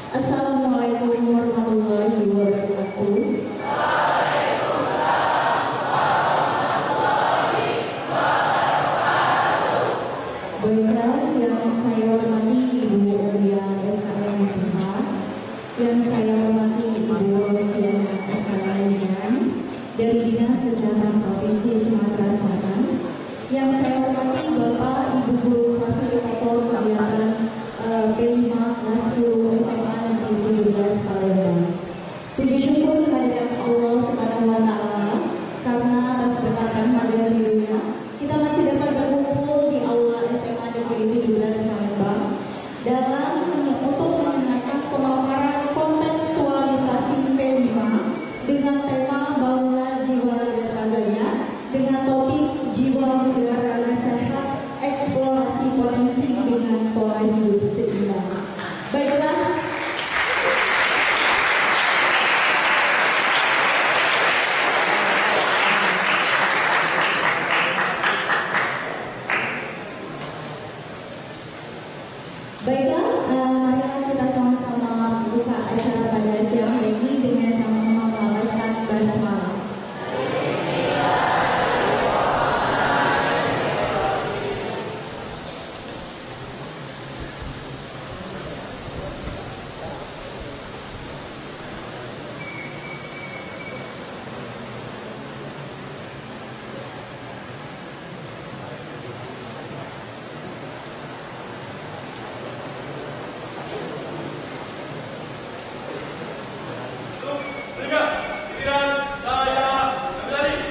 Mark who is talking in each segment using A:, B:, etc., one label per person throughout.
A: Assalamualaikum warahmatullahi wabarakatuh. Baiklah, yang saya hormati Ibu Elia SKMPH, yang saya hormati Ibu Rosiana SKMPH dari Dinas Kesehatan Provinsi Sumatera Selatan, yang saya hormati Bapak Ibu Guru Fasilitator Kegiatan P5 kelas 10 SMA Negeri 17 Palembang. Puji syukur kehadirat Allah Subhanahu wa Ta'ala karena atas berkat rahmat dan ridhonya kita masih dapat berkumpul di aula SMA Negeri 17 Palembang dalam untuk mendengarkan pemaparan kontekstualisasi P5 dengan tema bangunan jiwa dan raganya dengan topik jiwa muda raga sehat, eksplorasi potensi dengan pola hidup seimbang. Baiklah, marilah kita sama-sama buka acara pada siang hari ini dengan sama-sama melafazkan basmalah.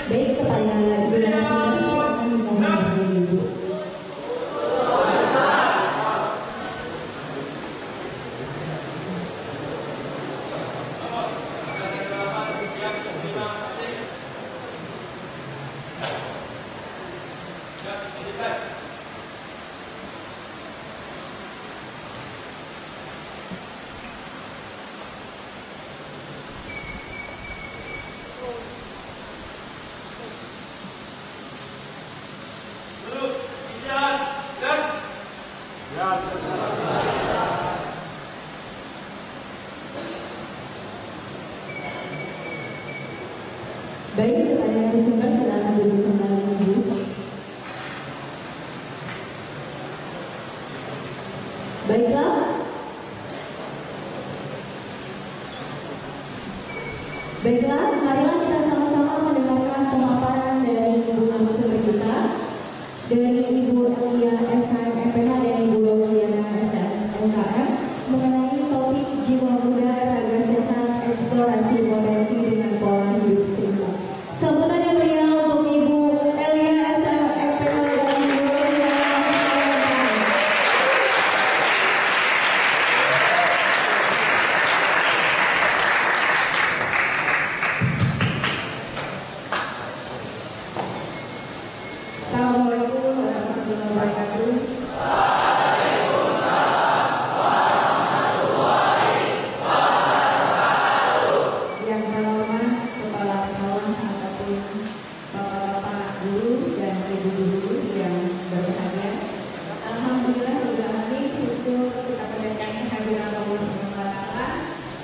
A: Baik, kepada Ibu silakan dimulai Ibu. Baik, kepada narasumber silakan duduk kembali Ibu. Baiklah, marilah kita sama-sama mendengarkan pemaparan dari Ibu narasumber kita, dari Ibu Elia SKMPH dan Ibu Rosiana SKMKM mengenai topik jiwa muda raga sehat, eksplorasi potensi dengan pola hidup seimbang. Sambutan yang meriah untuk Ibu Elia SKMPH dan Ibu Rosiana SKMKM. Assalamualaikum warahmatullahi wabarakatuh. Yang terhormat Kepala Sekolah ataupun Bapak-bapak guru dan Ibu guru yang berbahagia. Alhamdulillah beralamin syukur kita panjatkan kehadiran Allah Subhanahu wa Ta'ala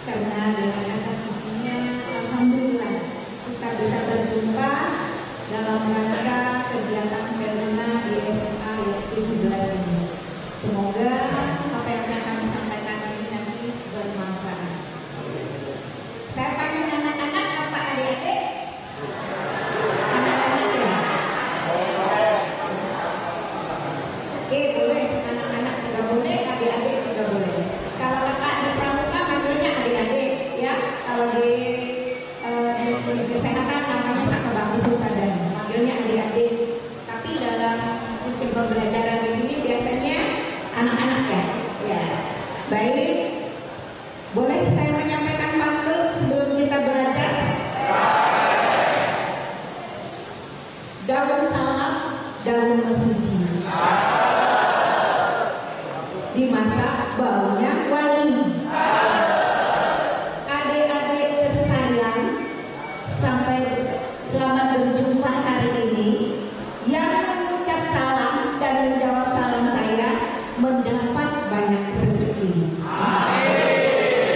A: karena dengan atas izinnya alhamdulillah kita bisa berjumpa dalam rangka kegiatan P5 di SMA 17 ini. Semoga apa yang akan kami sampaikan ini nanti bermanfaat. Saya panggil anak-anak apa adik-adik? Anak-anak ya? Oke, boleh. Anak-anak juga boleh, adik-adik juga boleh. Kalau kakak di pramuka panggilnya adik-adik ya. Kalau di kesehatan namanya sama bakti Husada, panggilnya adik-adik. Tapi dalam sistem pembelajaran di sini biasanya anak-anak ya. Ya. Baik. Boleh saya menyampaikan pantun sebelum kita belajar? Daun salam, daun mesiji. Dimasak baunya wangi. Adik-adik tersayang, sampai selamat berjumpa hari ini. Yang mengucap salam dan menjawab salam saya mendapat banyak rezeki. Amin.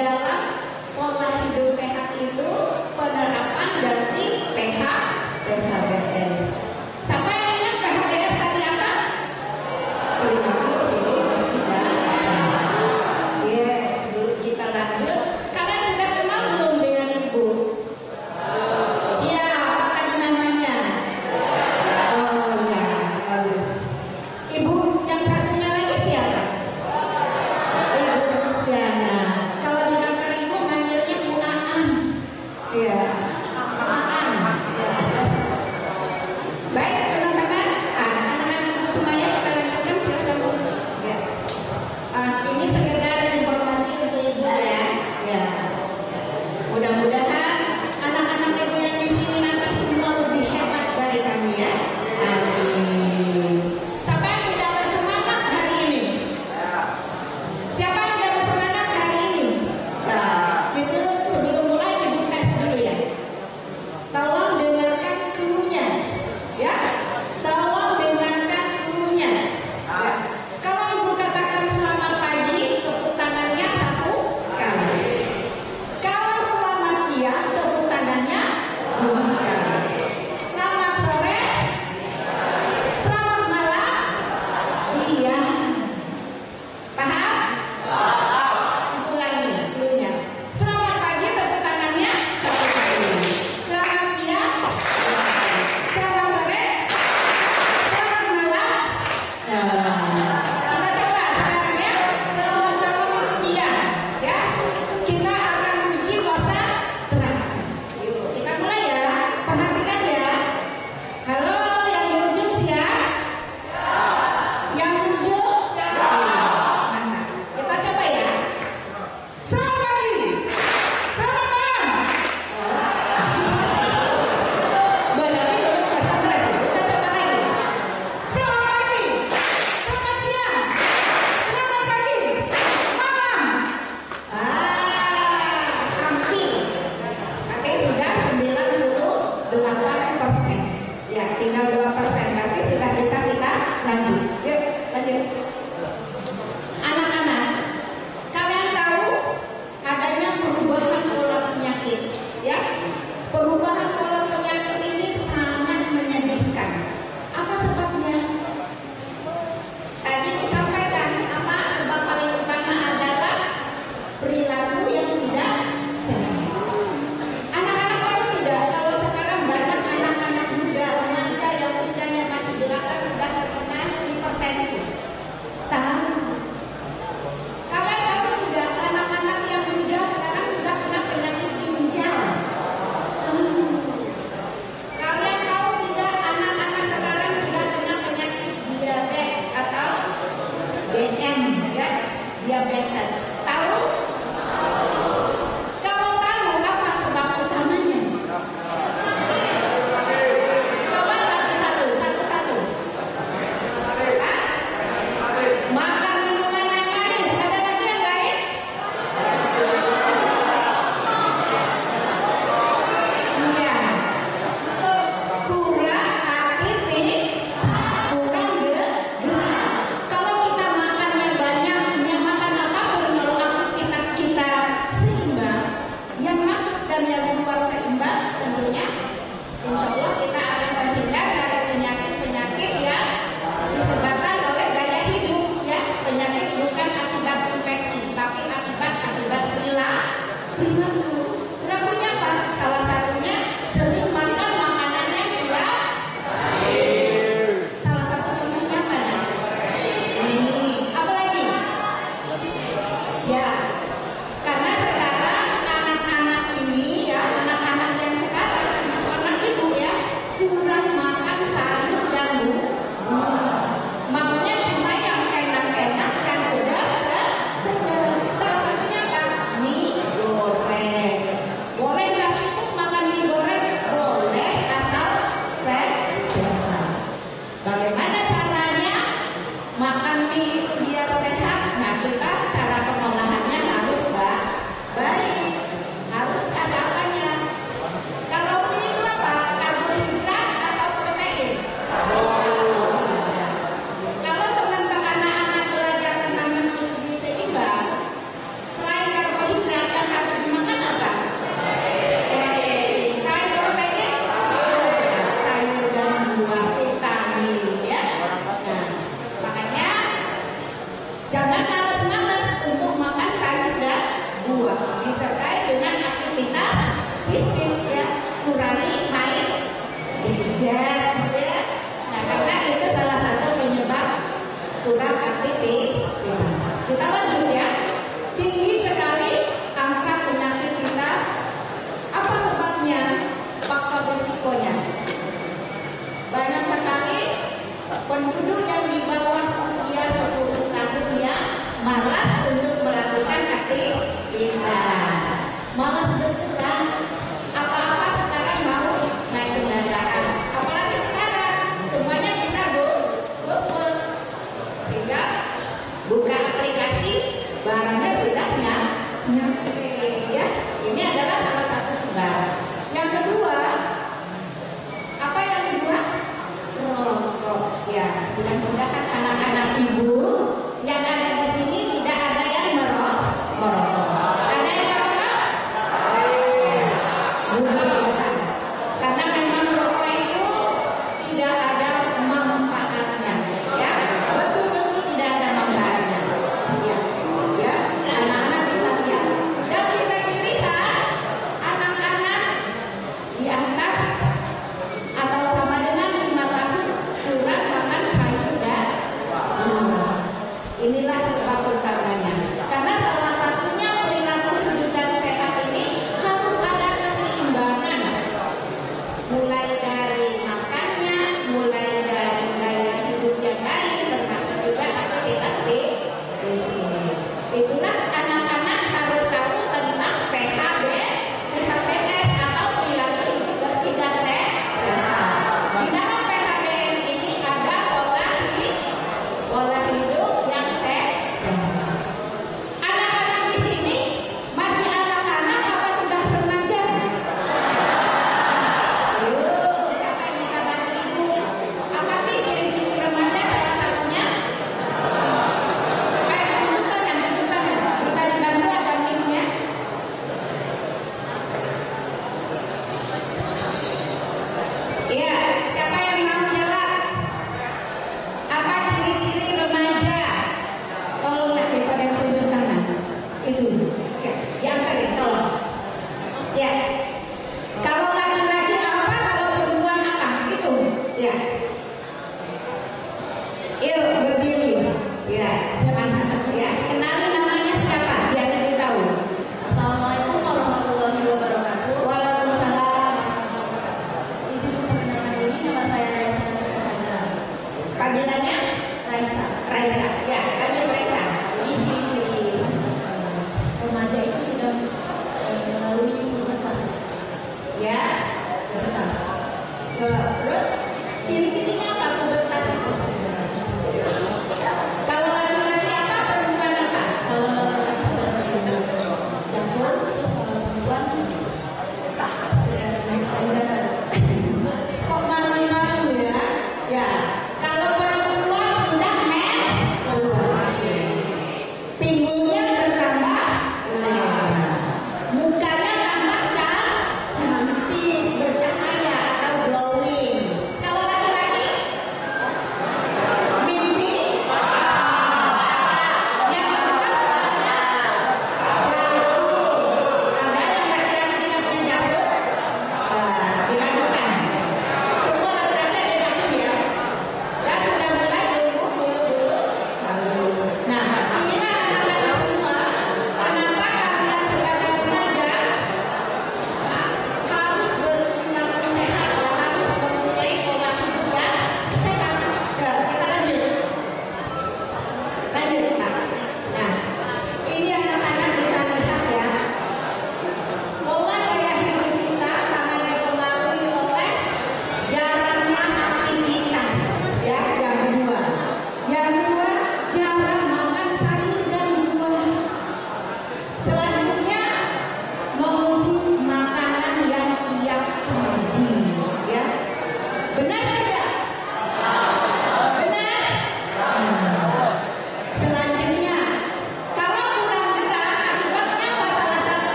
B: dalam pola hidup sehat itu penerapan dari PHBS. Siapa yang ingat PHBS tadi apa? Perilaku hidup bersih dan sehat. Yes, sebelum kita lanjut, kalian sudah kenal belum dengan ibu? Siapa tadi namanya? Oh ya, bagus. Ibu yang satunya lagi siapa? Ibu Rusiana. Kalau di kantor ibu manggilnya Bu Aan. Iya. Aan. Ya. Baik teman-teman, anak-anak semuanya kita lanjutkan silakan Bu. Ya. Ini sekedar informasi untuk ibu ya. Ya. Mudah-mudahan anak-anak ibu yang di sini nanti semua lebih hebat dari kami ya. Amin. Siapa yang tidak bersemangat hari ini? Siapa yang tidak bersemangat hari ini? Nah, itu sebelum mulai ibu tes dulu ya. Tolong dengarkan clue-nya, ya. Tolong dengarkan clue-nya. Ya. Kalau ibu katakan selamat pagi, tepuk tangannya 1 kali. Kalau selamat siang, tepuk tangannya 2 kali. Selamat sore, selamat malam, iya. Paham? Itu lagi clue-nya. Selamat pagi, tepuk tangannya 1 kali. Selamat siang, 2 kali. Selamat sore, selamat malam. Kita coba sekarang ya. Selamat malam itu dia, ya. Kita akan uji konsentrasi. Yuk, kita mulai ya. Perhatikan ya. Halo, yang di ujung siap? Yang di ujung? Mana? Kita coba ya. Selamat pagi. Selamat malam. Berarti belum konsentrasi. Kita coba lagi. Selamat pagi. Selamat siang. Selamat pagi. Malam. Hampir. Tapi sudah 98%. Ya, tinggal 2%. Tapi sudah bisa kita lanjut. Yuk, lanjut. Anak-anak, kalian tahu adanya perubahan pola penyakit, ya? Perubahan pola penyakit ini sangat menyedihkan. Apa sebabnya? Tadi disampaikan apa sebab paling utama adalah perilaku yang tidak sehat. Anak-anak tahu tidak kalau sekarang banyak anak-anak muda remaja yang usianya masih belasan sudah terkena hipertensi. Tahu? Kalian tahu tidak anak-anak yang muda sekarang sudah kena penyakit ginjal? Kalian tahu tidak anak-anak sekarang sudah kena penyakit diabetes atau DM, ya? Diabetes. Tahu? Kalau tahu apa sebab utamanya? Coba satu-satu. Hah? Makan minuman yang manis. Ada lagi yang lain? Iya. Kurang aktivitas, kurang gerak. Kalau kita makannya banyak, makan apapun, kalau aktivitas kita seimbang, yang masuk dan yang keluar seimbang, tentunya insya Allah kita akan terhindar dari penyakit-penyakit yang disebabkan oleh gaya hidup, ya. Penyakit bukan akibat infeksi, tapi akibat perilaku. Perilakunya apa? Salah satunya sering makan makanan yang salah satu contohnya mana? Ini. Apa lagi? Ya. Karena sekarang anak-anak ini, ya, anak-anak yang sekarang, anak ibu ya, kurang makan sayur dan buah. Maunya cuma yang enak-enak, yang sedap. Salah satunya apa? Mie goreng. malas bergerak. Apa-apa sekarang mau naik kendaraan. Apalagi sekarang semuanya bisa GoFood. Tinggal buka aplikasi, barangnya sudah nyampe ya. Ini adalah salah satu sebab. Yang kedua, apa yang kedua? Rokok. Ya, mudah-mudahan anak-anak ibu yang ada di sini tidak ada yang merokok. Ada yang merokok? Bukan. Karena memang rokok itu tidak ada manfaatnya, ya, betul-betul tidak ada manfaatnya. Ya, ya, anak-anak bisa lihat dan bisa dilihat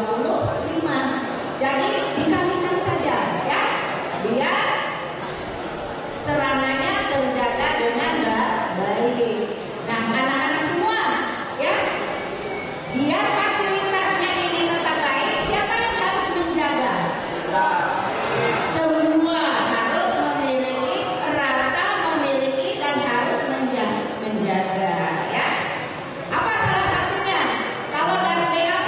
B: 25. Jadi dikalikan saja ya, biar serangannya terjaga dengan baik. Nah, anak-anak semua ya, biar fasilitasnya ini tetap baik, siapa yang harus menjaga? Semua harus memiliki rasa memiliki dan harus menjaga ya. Apa salah satunya? Kalau dari BAG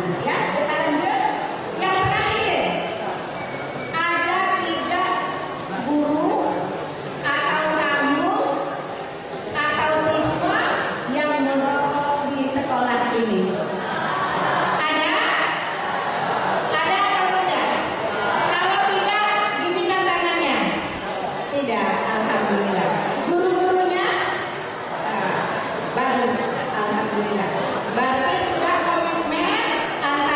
B: Ya, kita lanjut. Yang terakhir, ada tidak guru atau tamu atau siswa yang merokok di sekolah ini? Ada? Ada atau tidak? Kalau tidak, ginikan tangannya. Tidak, alhamdulillah. Guru-gurunya? Bagus, alhamdulillah. Berarti sudah komitmen antara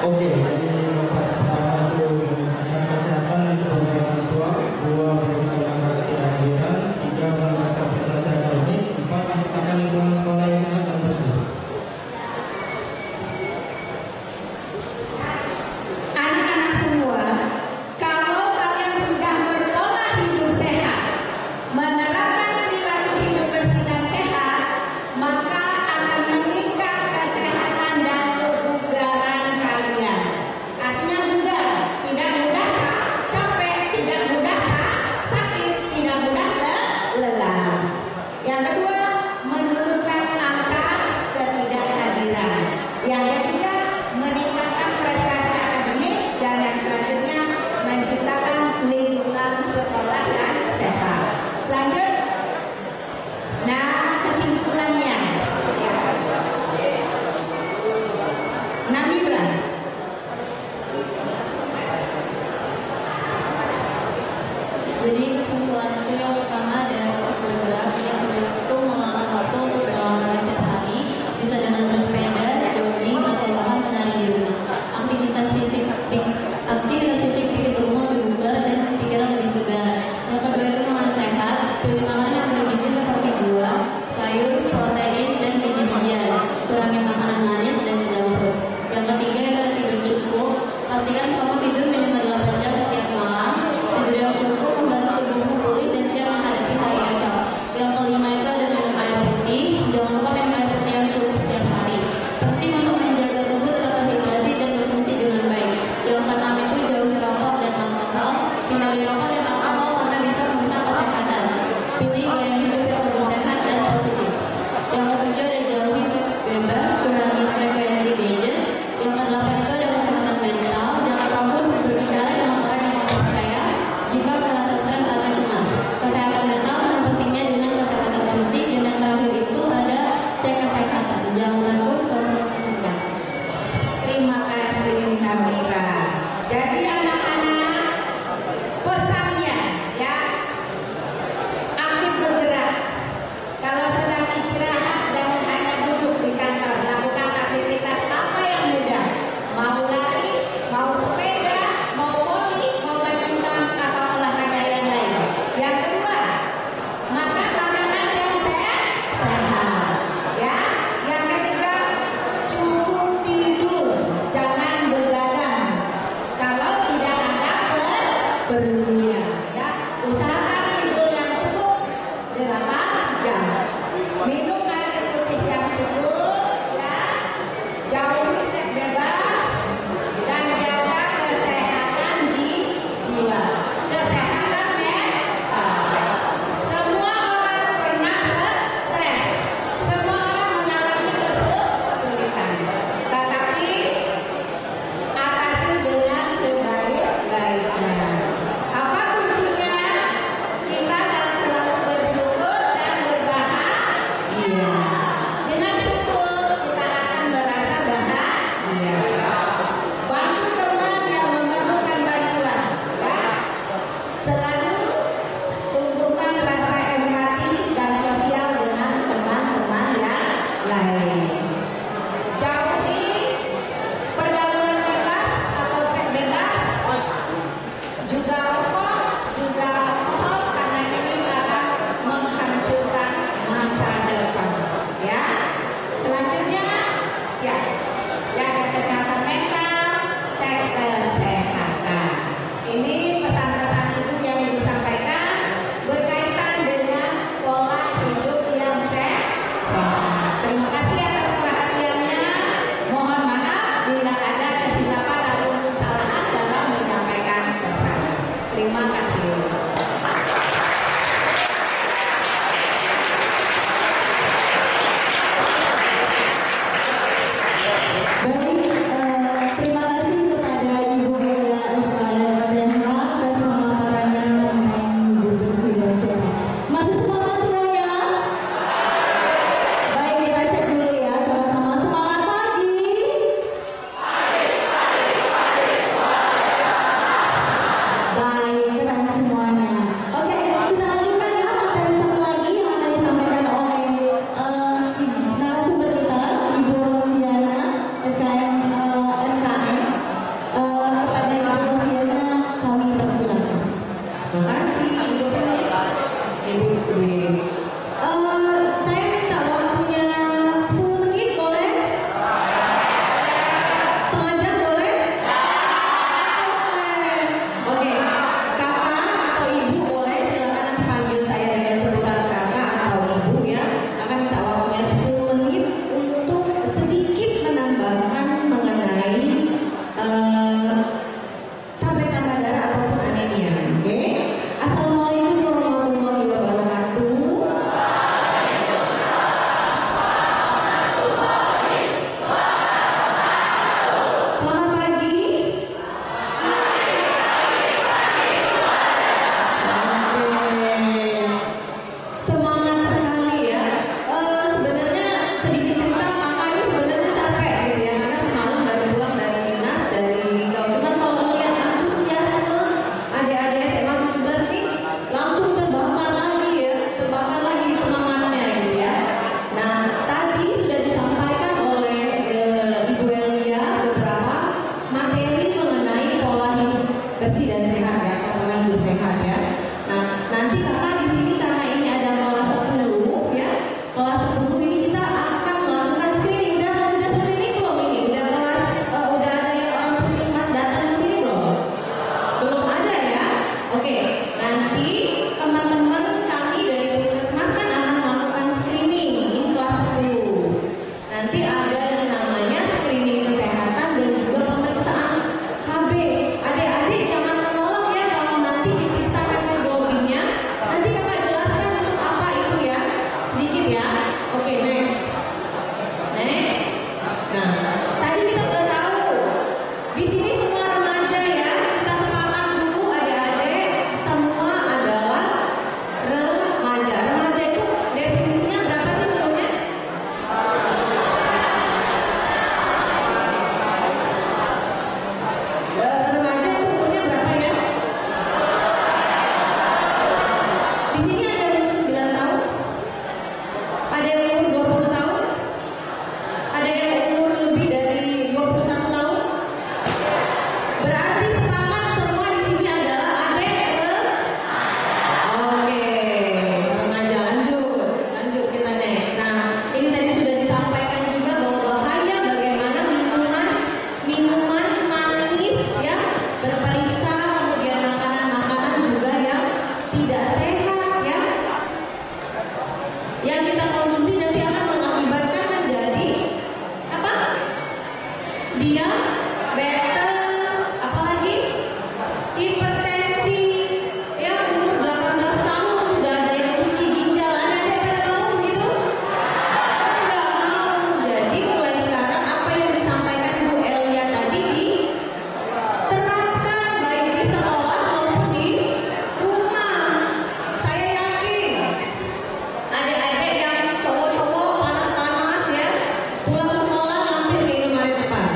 C: Oke, jadi pertama itu meningkatkan kesehatan untuk para siswa, 2 meningkatkan kehadiran, 3 meningkatkan prestasi akademik, 4 menciptakan lingkungan sekolah yang sehat dan bersih.
B: Anak-anak semua, kalau kalian sudah berpola hidup sehat, menerapkan perilaku hidup bersih dan sehat, maka akan meningkat kesehatan dan kebugaran kalian. yang kita konsumsi nanti akan mengakibatkan menjadi apa? Diabetes, apalagi hipertensi. Ya, umur 18 tahun sudah ada yang cuci ginjal. Ada pada mau begitu? Nggak mau. Jadi mulai sekarang apa yang disampaikan Bu Elia tadi diterapkan baik di sekolah maupun di rumah. Saya yakin adik-adik yang cowok-cowok panas-panas ya, pulang sekolah mampir ke Indomaret depan.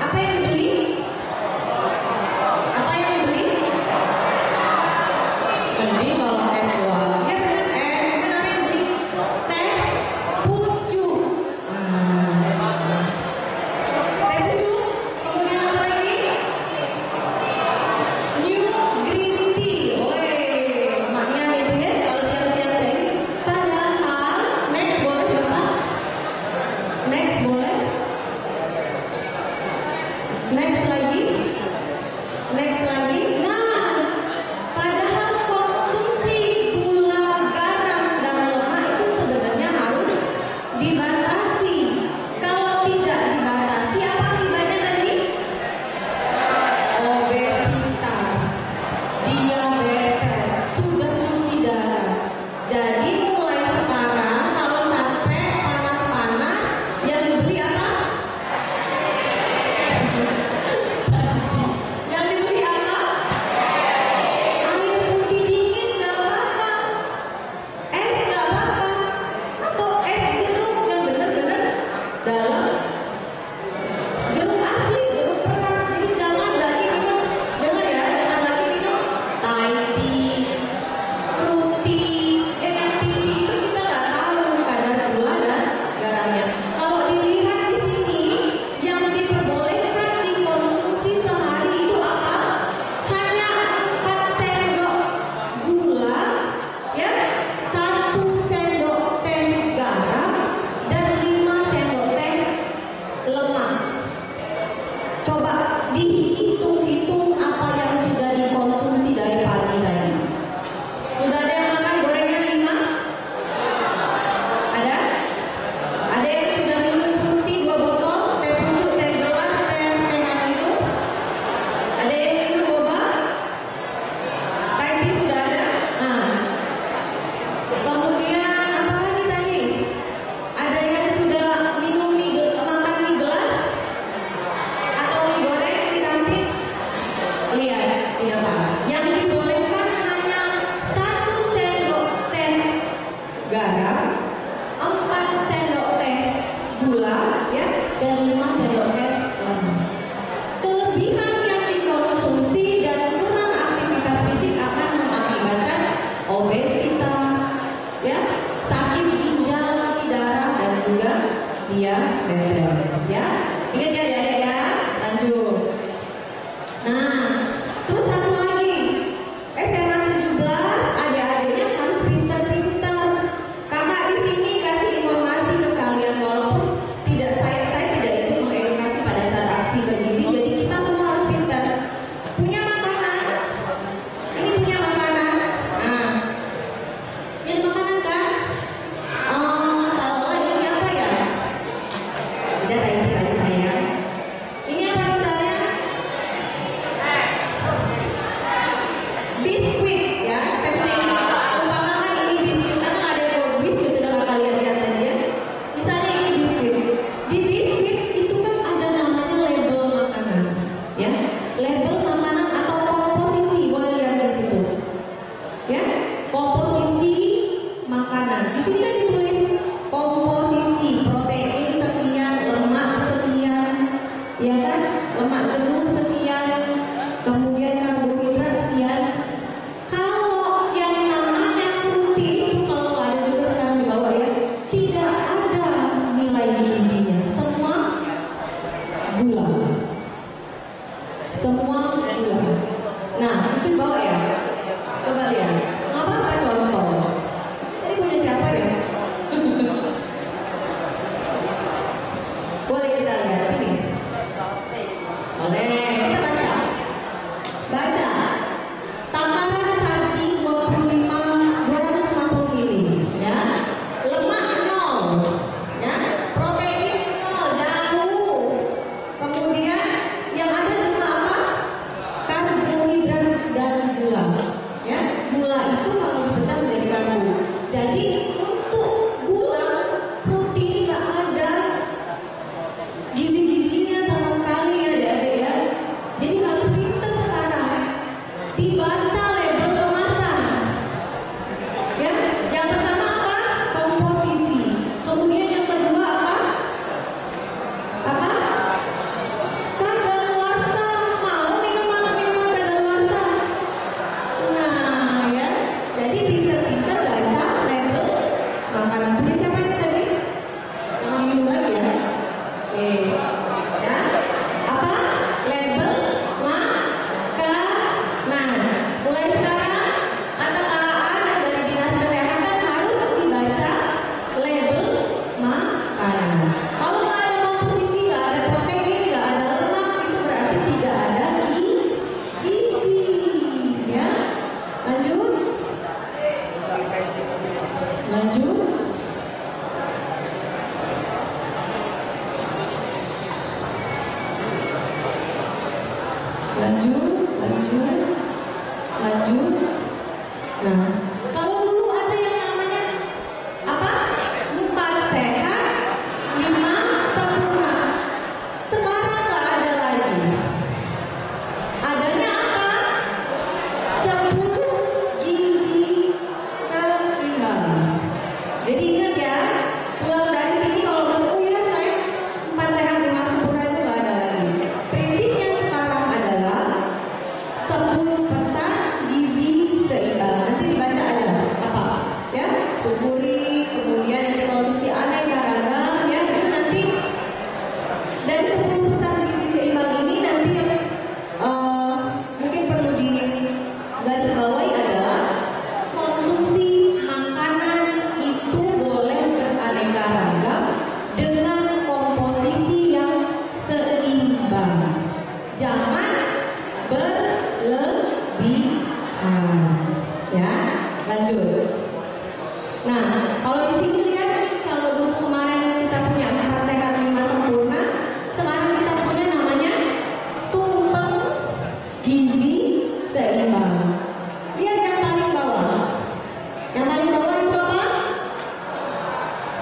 B: Apa yang dibeli? Apa yang dibeli? Mending kalau es doang. Ya bener es, benar yang beli teh pucuk. Teh pucuk, kemudian apa lagi? New green tea. Woi, maknya itu ya kalau siang-siang tadi. Padahal next boleh Bapak? Next boleh? Next lagi? Next lagi? Nah, padahal konsumsi gula, garam, dan lemak itu sebenarnya harus dibatasi. Kalau tidak dibatasi, apa akibatnya tadi? Obesitas, diabetes, sudah cuci darah. Jadi mulai sekarang kalau capek, panas-panas, yang dibeli apa? Yang dibeli apa? Air putih dingin gak apa-apa, es gak apa-apa, atau es jeruk yang bener-bener dalam jeruk asli, jeruk peras. Jadi jangan lagi minum, dengar ya, jangan lagi minum Thai tea, fruity, yang tea itu kita nggak tahu kadar gula dan garamnya. Kalau dilihat di sini, yang diperbolehkan dikonsumsi sehari itu apa? Hanya 4 sendok gula, ya, 1 sendok teh garam, dan 5 sendok teh lemak. Coba dihitung-hitung apa yang sudah dikonsumsi dari pagi tadi. Sudah ada yang makan gorengan 5? Ada? Ada yang sudah minum putih 2 botol, teh pucuk, teh gelas, teh itu? Ada yang minum boba? Thai tea sudah ada? Nah. Kemudian apa lagi tadi? Ada yang sudah minum makan mie gelas? Atau mie goreng di kantin? Lihat, tidak apa. Yang dibolehkan hanya 1 sendok teh garam, 4 sendok teh gula, ya, dan 5 sendok teh lemak. Kelebihan yang dikonsumsi dan kurang aktivitas fisik akan mengakibatkan obesitas, ya, sakit ginjal, cuci darah, dan juga diabetes. Ya, ingat ya adik-adik ya. Lanjut. Nah, terus satu lagi, SMA 17, adik-adiknya harus pintar-pintar. Kakak di sini kasih informasi ke kalian, walaupun saya tidak ikut mengedukasi pada saat aksi bergizi. Jadi kita semua harus pintar. Punya makanan? Ini punya makanan? Nah, ini makanan kan? Taruhlah ini apa ya?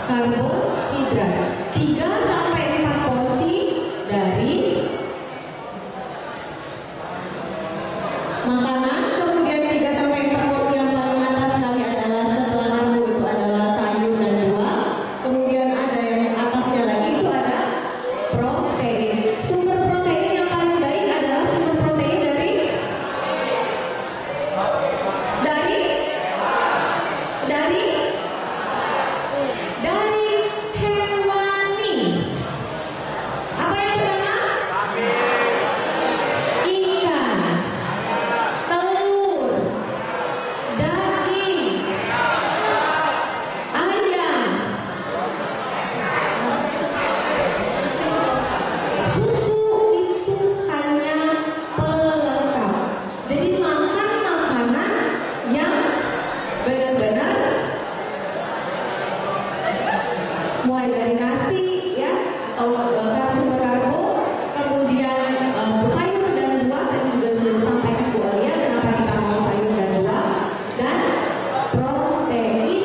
B: karbohidrat. 3 sampai 4 porsi dari makanan, kemudian 3 sampai 4 porsi yang paling atas sekali adalah setelah karbo itu adalah sayur dan buah. Kemudian ada yang atasnya lagi itu ada protein. Sumber protein yang paling baik adalah sumber protein dari hewani. Apa yang pertama? Ikan, telur, daging, ayam, susu itu hanya pelengkap. Jadi makan makanan yang benar-benar mulai dari nasi ya atau sumber karbo, kemudian sayur dan buah, tadi juga sudah disampaikan Bu Alia kenapa kita mau sayur dan buah, dan protein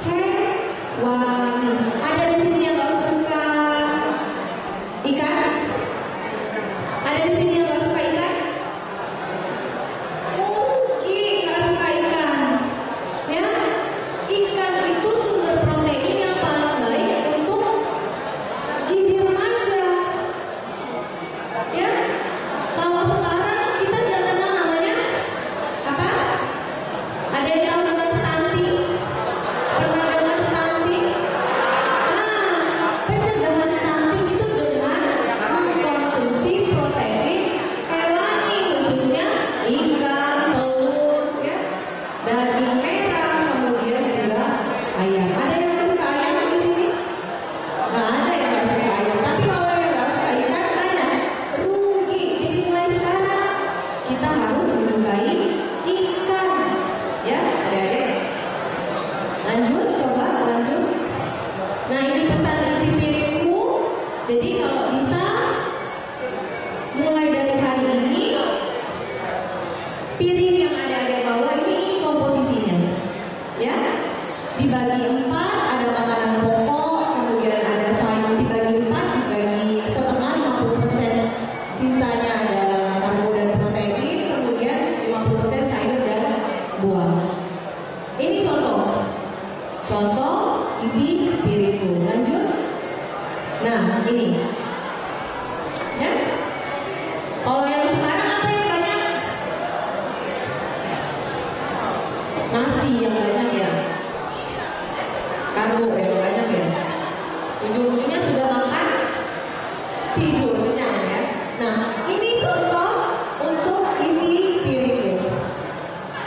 B: hewani. Ada di sini yang nggak suka ikan? Ada di sini yang nggak suka ikan? Mungkin nggak suka ikan, ya? Ikan itu sumber protein yang paling baik untuk gizi remaja, ya. Kalau sekarang kita jangan kenal namanya apa? Ada yang tahu nama stunting? Pernah dengar stunting? Pencegahan stunting itu dengan mengkonsumsi protein hewani, khususnya ikan, telur, ya, daging merah, kemudian juga ayam. Ada yang nggak suka ayam di sini? Nggak ada yang nggak suka ayam. Tapi kalau yang nggak suka ikan banyak. Rugi. Jadi mulai sekarang kita harus menyukai ikan. Ya, adik-adik. Lanjut, coba lanjut. Nah, ini pesan isi piringku. Jadi kalau bisa mulai dari hari ini piring yang ada bawah ini komposisinya, ya, dibagi 4, ada makanan pokok, kemudian ada sayur dibagi 4, dibagi setengah 50%, sisanya adalah karbo dan protein, kemudian 50% sayur dan buah. Ini contoh isi piringku. Lanjut. Nah, ini ya. Kalau yang sekarang apa yang banyak? Nasi yang banyak ya, karbo yang banyak ya. Ujung-ujungnya sudah makan, tidur kenyang ya. Nah, ini contoh untuk isi piringku.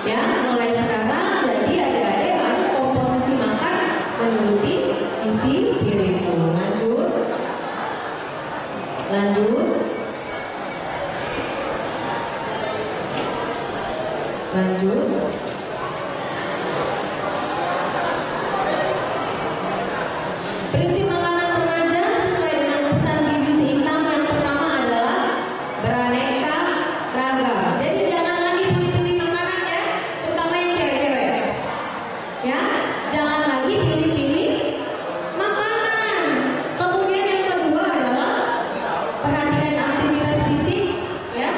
B: Ya, mulai sekarang jadi adik-adik harus komposisi makan menuruti isi piringku. Lanjut. Prinsip makanan remaja sesuai dengan pesan gizi seimbang yang pertama adalah beraneka ragam. Jadi jangan lagi pilih-pilih makanan ya, terutama yang cewek-cewek. Ya, jangan lagi pilih-pilih makanan. Kemudian yang kedua adalah perhatikan aktivitas fisik, ya.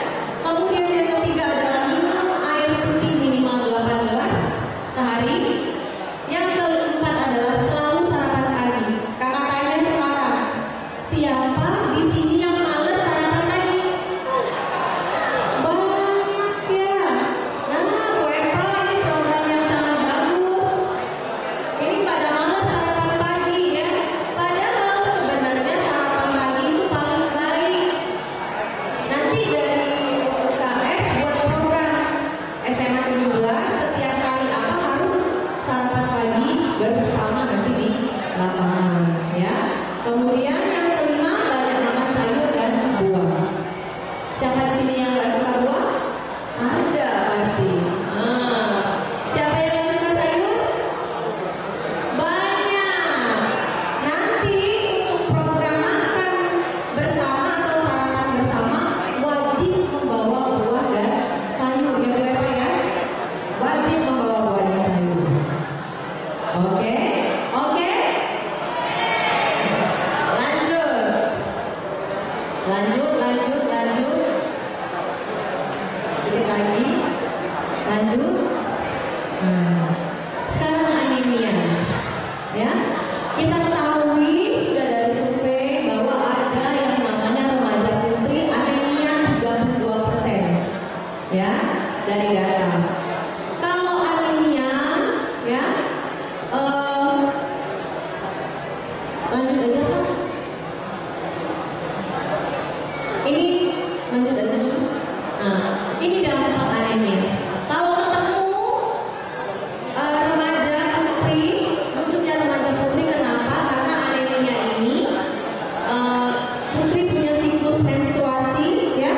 B: Kemudian yang ketiga adalah minum air putih minimal 8 gelas sehari. Yang keempat adalah selalu sarapan pagi. Kakak
A: ya. Kita ketahui sudah dari survei bahwa ada yang namanya remaja putri anemia 32%, ya, dari data. Kalau anemia, ya, lanjut aja Pak. Ini lanjut aja dulu. Nah, ini dampak anemia. Kalau ketemu remaja putri, khususnya remaja putri, kenapa? Karena anemia ini putri punya siklus menstruasi, ya.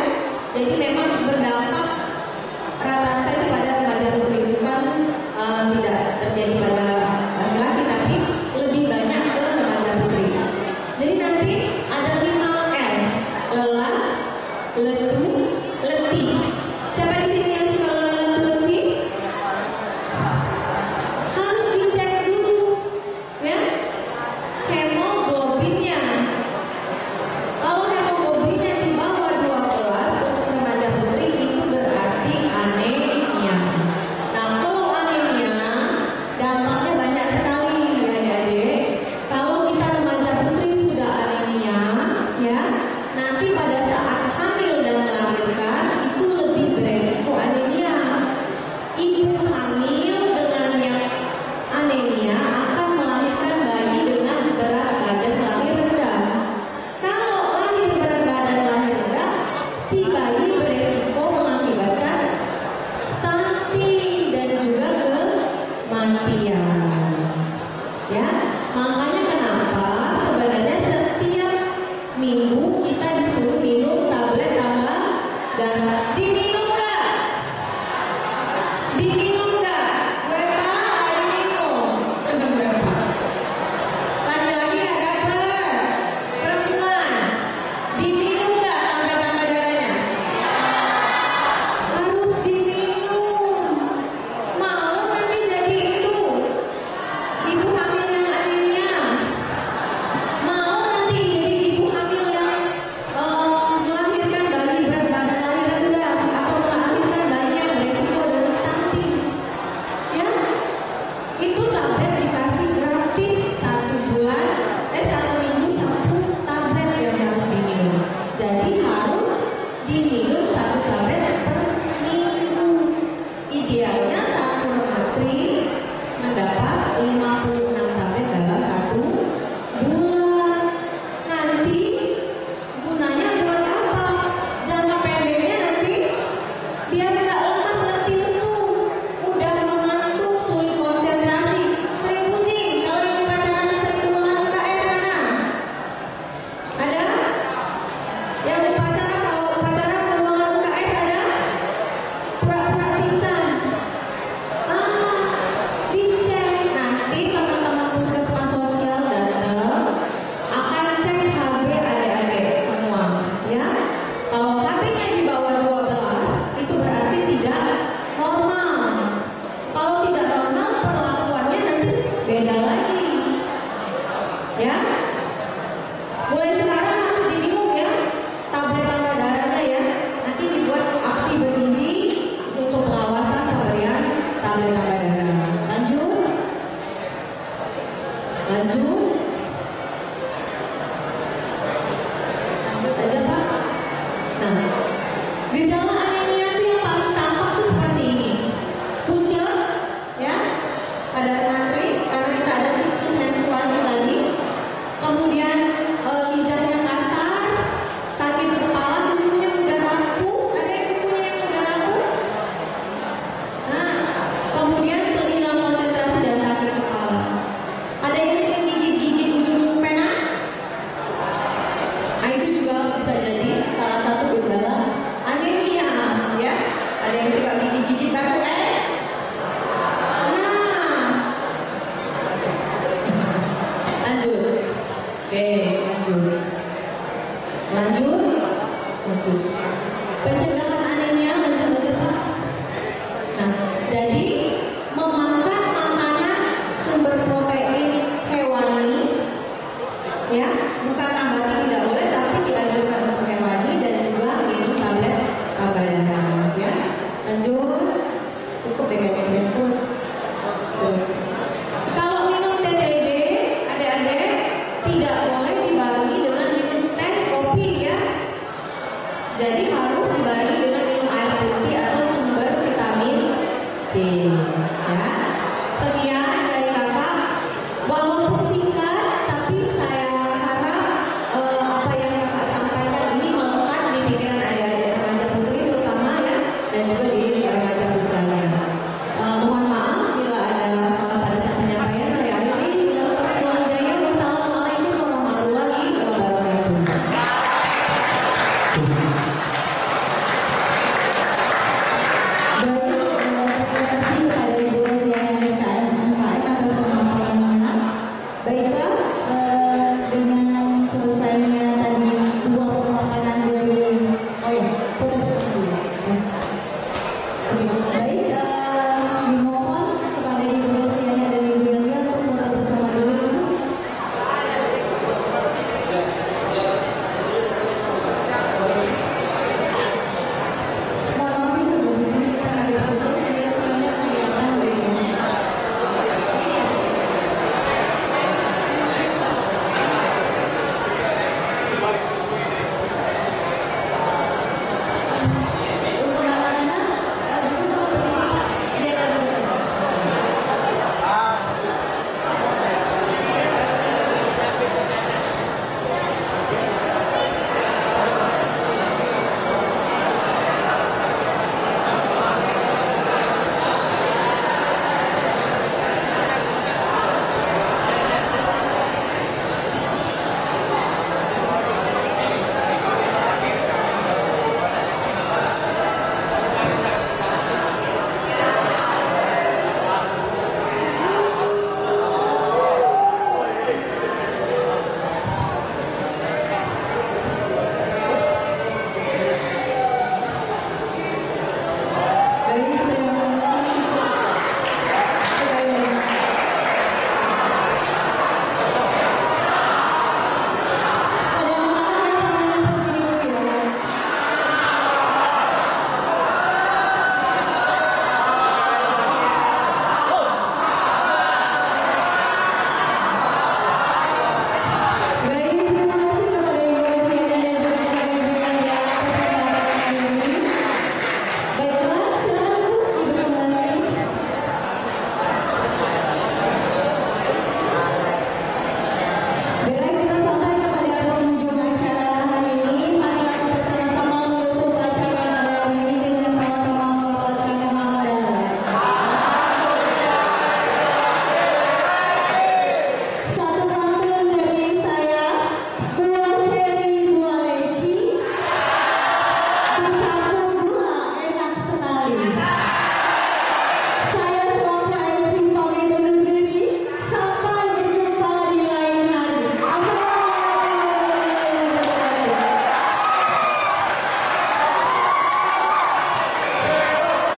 A: Jadi memang berdampak rata-rata itu pada remaja putri, bukan tidak terjadi pada laki-laki, tapi lebih banyak ke remaja putri. Jadi nanti ada 5 L: lelah, lesu, letih. Siapa di sini yang suka lelah, lesu, letih? Harus dicek dulu, ya, hemoglobinnya. Kalau hemoglobinnya di bawah 12 untuk remaja putri, itu berarti anemia. Nah, kalau anemia dampaknya banyak sekali, ya adik. Kalau kita remaja putri sudah anemia, ya, nanti pada saat hamil dan melahirkan itu lebih beresiko anemia. Ibu hamil dengan yang anemia akan melahirkan bayi dengan berat badan lahir rendah. Kalau lahir berat badan lahir rendah, si bayi beresiko mengakibatkan stunting dan juga kematian. Ya, makanya kenapa sebenarnya setiap minggu kita disuruh minum tablet tambah darah. Diminum nggak? Diminum nggak? Berapa hari minum? Laki-laki nggak dapat, perempuan diminum nggak tablet tambah darahnya? Harus diminum. Mau nanti jadi itu ibu hamil yang anemia. Mau nanti jadi ibu hamil yang melahirkan bayi berat badan lahir rendah atau melahirkan bayi yang beresiko dengan stunting. Ya, itu tablet dikasih gratis 1 minggu 1 tablet yang harus diminum. Jadi harus diminum 1 tablet per minggu. Idealnya satu remaja mendapat 56 tablet dalam 1 bulan. Nanti gunanya buat apa? Jangka pendeknya nanti biar nggak lemas, letih, lesu, udah mengantuk, sulit konsentrasi, sering pusing. Kalau yang pacaran sering keulangan UKS mana? Ada? Yang pacaran, kalau pacaran keulangan UKS ada? Pura-pura pingsan. Dicek nanti teman-teman puskesmas sosial datang akan cek HB adik-adik semua, ya. Kalau HB-nya di bawah 12 itu berarti tidak normal. Kalau tidak normal perlakuannya nanti beda lagi, ya. Mulai sekarang harus diminum, ya, tablet tambah darahnya, ya. Nanti dibuat aksi bergizi untuk pengawasan pemberian tablet tambah darah. Lanjut, lanjut, lanjut aja Pak. Nah, gejala anemia itu yang paling tampak tuh seperti ini. Kucel, ya, pada remaja karena kita ada siklus menstruasi tadi. Kemudian lidahnya kasar, sakit kepala, kukunya udah rapuh. Ada yang kukunya yang udah rapuh? Nah, kemudian hilang konsentrasi dan sakit kepala. Ada yang sering gigit-gigit ujung pena? Nah, itu juga bisa jadi salah satu gejala anemia, ya. Ada yang suka gigit-gigit batu es? Nah, lanjut. Oke, lanjut. Lanjut. Pencegahan